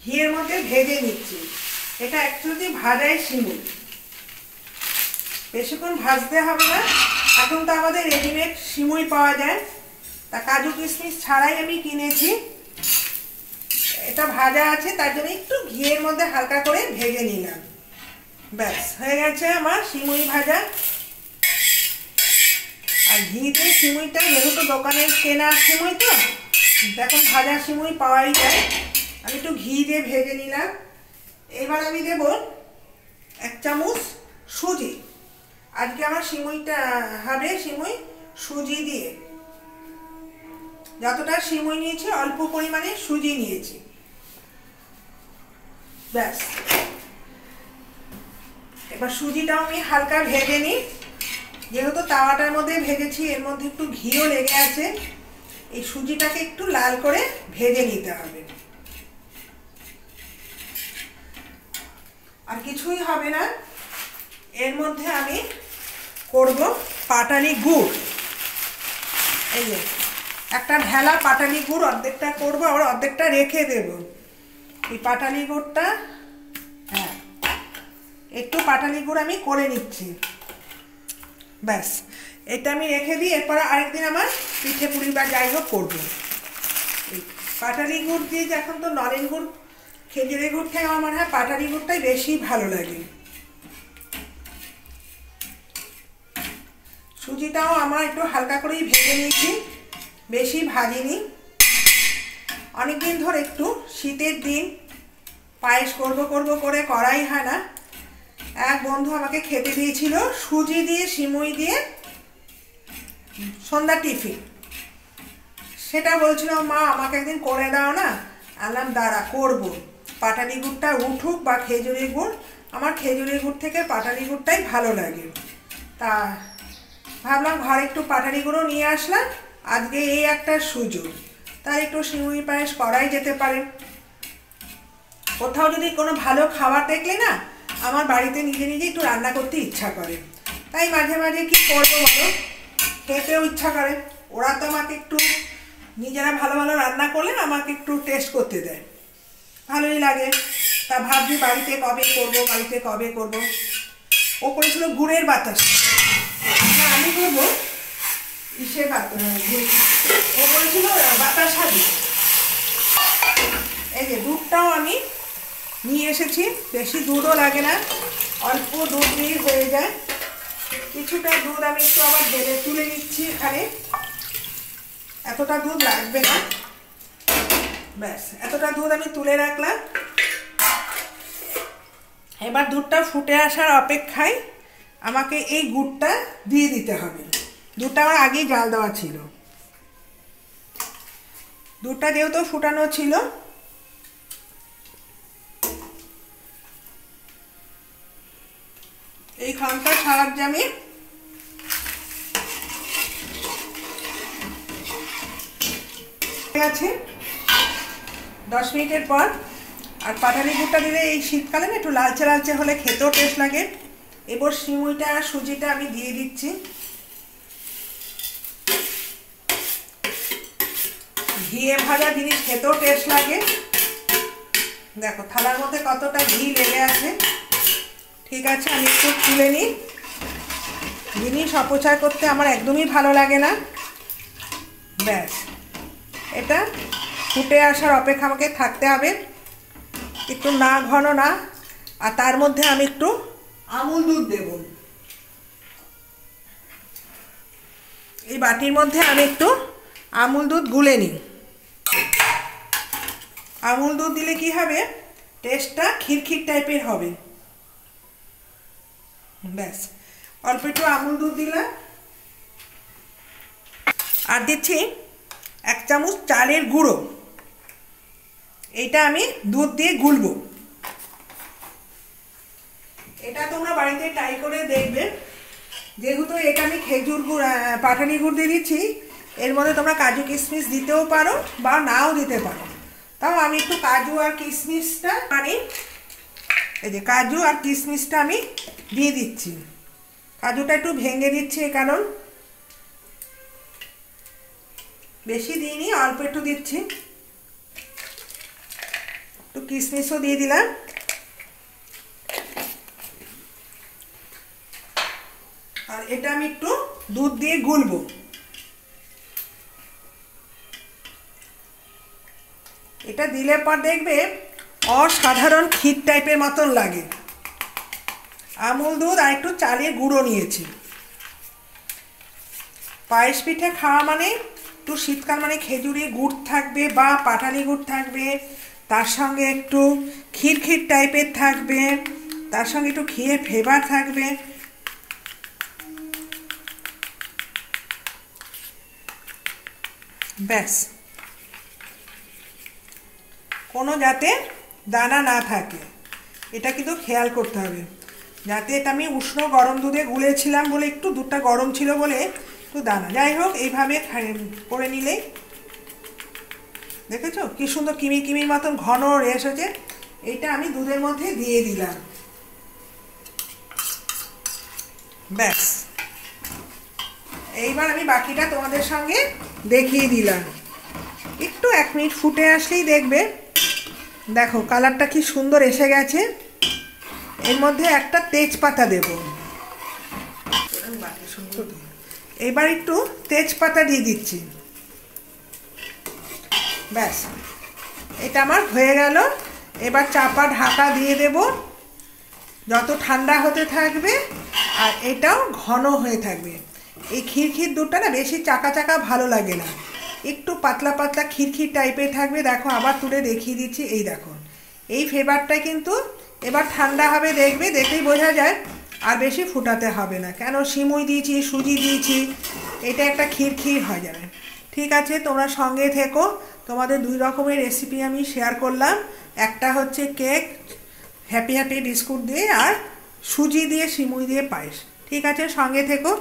ঘিয়ের মধ্যে ভেজে নিচ্ছি। এটা অ্যাকচুয়ালি ভাজাই সিমুই, বেশিক্ষণ ভাজতে হবে না। এখন তো আমাদের রেডিমেড সিমুই পাওয়া যায়, তা কাজু কিশমিশ ছাড়াই আমি কিনেছি। এটা ভাজা আছে, তার জন্য একটু ঘিয়ের মধ্যে হালকা করে ভেজে নিলাম। ব্যাস হয়ে গেছে আমার সিমুই ভাজা। আর ঘি দিয়ে সিমুইটা যেহেতু দোকানের কেনা সিমুই, তো এখন ভাজা সিমুই পাওয়াই যায়। আমি একটু ঘি দিয়ে ভেজে নিলাম। এবার আমি দেব 1 চামচ সুজি। আজকে আমার সিমুইটা হবে সিমুই সুজি দিয়ে। যতটা সিমুই নিয়েছি অল্প পরিমাণে সুজি নিয়েছি। ব্যাস এবার সুজিটাও আমি হালকা ভেজে নিই। যেহেতু তাওয়াটার মধ্যে ভেজেছি, এর মধ্যে একটু ঘিও লেগে আছে। এই সুজিটাকে একটু লাল করে ভেজে নিতে হবে। আর কিছুই হবে না, এর মধ্যে আমি করব পাটালি গুড়। এই যে একটা ঢেলা পাটালি গুড়, অর্ধেকটা করব আর অর্ধেকটা রেখে দেব। এই পাটালি গুড়টা, হ্যাঁ একটু পাটালি গুড় আমি করে নিচ্ছি। ব্যাস এটা আমি রেখে দিই, এরপর আরেকদিন আমার পিঠে পুলি বা যাই হোক করবো। এই পাটালি গুড় দিয়ে, এখন তো নলেন গুড় খেজুরের গুড় থেকে আমার মনে হয় পাটালি গুড়টাই বেশি ভালো লাগে। সুজিটাও আমার একটু হালকা করেই ভেজে নিয়েছি, বেশি ভাজিনি। অনেকদিন ধরে একটু শীতের দিন পায়েস করব করে করাই হয় না। এক বন্ধু আমাকে খেতে দিয়েছিল সুজি দিয়ে সিমুই দিয়ে সন্ধ্যা টিফিন। সেটা বলছিল, মা আমাকে একদিন করে দাও না। আনলাম দাঁড়া করব। পাটালি গুড়টা উঠুক বা খেজুরের গুড়, আমার খেজুরের গুড় থেকে পাটালি গুড়টাই ভালো লাগে। তা ভাবলাম ঘরে একটু পাটালি গুঁড়ো নিয়ে আসলাম, আজকে এই একটা সুযোগ, তাই একটু সিমুই পায়েস করাই যেতে পারে। কোথাও যদি কোনো ভালো খাবার দেখলে না, আমার বাড়িতে নিজে নিজে একটু রান্না করতে ইচ্ছা করে। তাই মাঝে মাঝে কি করবো বলো, খেতেও ইচ্ছা করে। ওরা তো আমাকে একটু নিজেরা ভালো ভালো রান্না করলে আমাকে একটু টেস্ট করতে দেয়, ভালোই লাগে। তা ভাবছি বাড়িতে কবে করবো। ও করেছিল গুড়ের বাতাস, আমি করবো ইসের বাতাস। ও করেছিল বাতাসা দিয়ে। এই যে দুধটাও আমি নিয়ে এসেছি, বেশি দুধও লাগে না, অল্প দুধ দিয়ে হয়ে যায়। কিছুটা দুধ আমি একটু আবার ঢেলে তুলে নিচ্ছি এখানে, এতটা দুধ লাগবে না। ব্যাস এতটা দুধ আমি তুলে রাখলাম। এবার দুধটা ফুটে আসার অপেক্ষায় আমাকে এই গুড়টা দিয়ে দিতে হবে। দুধটা আমার আগেই জাল দেওয়া ছিল। দুধটা যেহেতু ফুটানো ছিল, এই খামটার সাহায্যে আমি আছে 10 মিনিটের পর। আর পাটালি গুড়টা দিলে এই শীতকালে না একটু লালচে লালচে হলে খেতেও টেস্ট লাগে। এবার সিমুইটা আর সুজিটা আমি দিয়ে দিচ্ছি। ঘিয়ে ভাজা জিনিস খেতেও টেস্ট লাগে। দেখো থালার মধ্যে কতটা ঘি লেগে আছে। ঠিক আছে, আমি একটু তুলে নিই। জিনিস অপচয় করতে আমার একদমই ভালো লাগে না। ব্যাস এটা ফুটে আসার অপেক্ষা আমাকে থাকতে হবে, একটু না ঘন না। আর তার মধ্যে আমি একটু আমুল দুধ দেব। এই বাটির মধ্যে আমি একটু আমুল দুধ গুলে নিই। আমুল দুধ দিলে কি হবে, টেস্টটা খিরখির টাইপের হবে। ব্যাস অল্প একটু আমুল দুধ দিলাম। আর দিচ্ছি 1 চামচ চালের গুঁড়ো। এইটা আমি দুধ দিয়ে গুলবো। এটা তোমরা বাড়িতে ট্রাই করে দেখবে। যেহেতু এটা আমি খেজুর গুড় পাটালি গুড় দিয়ে দিচ্ছি, এর মধ্যে তোমরা কাজু কিশমিশ দিতেও পারো বা নাও দিতে পারো। তাও আমি একটু কাজু আর কিশমিশটা এই যে কাজু আর কিশমিশটা আমি দিয়ে দিচ্ছি। কাজুটা একটু ভেঙে দিচ্ছি, কারণ বেশি দিইনি, অল্প একটু দিচ্ছি। একটু কিশমিশও দিয়ে দিলাম। আর এটা আমি একটু দুধ দিয়ে গুলবো। এটা দিলে পর দেখবে অসাধারণ ক্ষীর টাইপের মতন লাগে। আমুল দুধ আর একটু চালের গুঁড়ো নিয়েছি। পায়েস পিঠে খাওয়া মানে একটু শীতকাল মানে খেজুরি গুড় থাকবে বা পাটালি গুড় থাকবে, তার সঙ্গে একটু ক্ষীর ক্ষীর টাইপের থাকবে, তার সঙ্গে একটু ক্ষীরের ফ্লেভার থাকবে। ব্যাস, কোনো যাতে দানা না থাকে এটা কিন্তু খেয়াল করতে হবে। যাতে এটা আমি উষ্ণ গরম দুধে গুলেছিলাম বলে একটু দুধটা গরম ছিল বলে একটু দানা, যাই হোক এইভাবে করে নিলেই দেখেছো কি সুন্দর কিমি কিমির মতন ঘন রেস হয়েছে। এইটা আমি দুধের মধ্যে দিয়ে দিলাম। ব্যাস, এইবার আমি বাকিটা তোমাদের সঙ্গে দেখিয়ে দিলাম। একটু 1 মিনিট ফুটে আসলেই দেখবে, দেখো কালারটা কি সুন্দর এসে গেছে। এর মধ্যে একটা তেজপাতা দেব। এবার একটু তেজপাতা দিয়ে দিচ্ছি। ব্যাস, এটা আমার হয়ে গেল। এবার চাপা ঢাকা দিয়ে দেব। যত ঠান্ডা হতে থাকবে আর এটাও ঘন হয়ে থাকবে। এই ক্ষীর ক্ষীর দুধটা না বেশি চাকা চাকা ভালো লাগে না, একটু পাতলা পাতলা ক্ষীর ক্ষীর টাইপের থাকবে। দেখো আবার তুলে দেখিয়ে দিচ্ছি, এই দেখো এই ফ্লেভারটা কিন্তু এবার ঠান্ডা হবে, দেখবে দেখেই বোঝা যায়। আর বেশি ফুটাতে হবে না, কেন সিমুই দিয়েছি, সুজি দিয়েছি, এটা একটা ক্ষীর ক্ষীর হয়ে যাবে। ঠিক আছে, তোমরা সঙ্গে থেকো। তোমাদের 2 রকমের রেসিপি আমি শেয়ার করলাম। একটা হচ্ছে কেক হ্যাপি হ্যাপি বিস্কুট দিয়ে, আর সুজি দিয়ে সিমুই দিয়ে পায়েস। ঠিক আছে, সঙ্গে থেকো।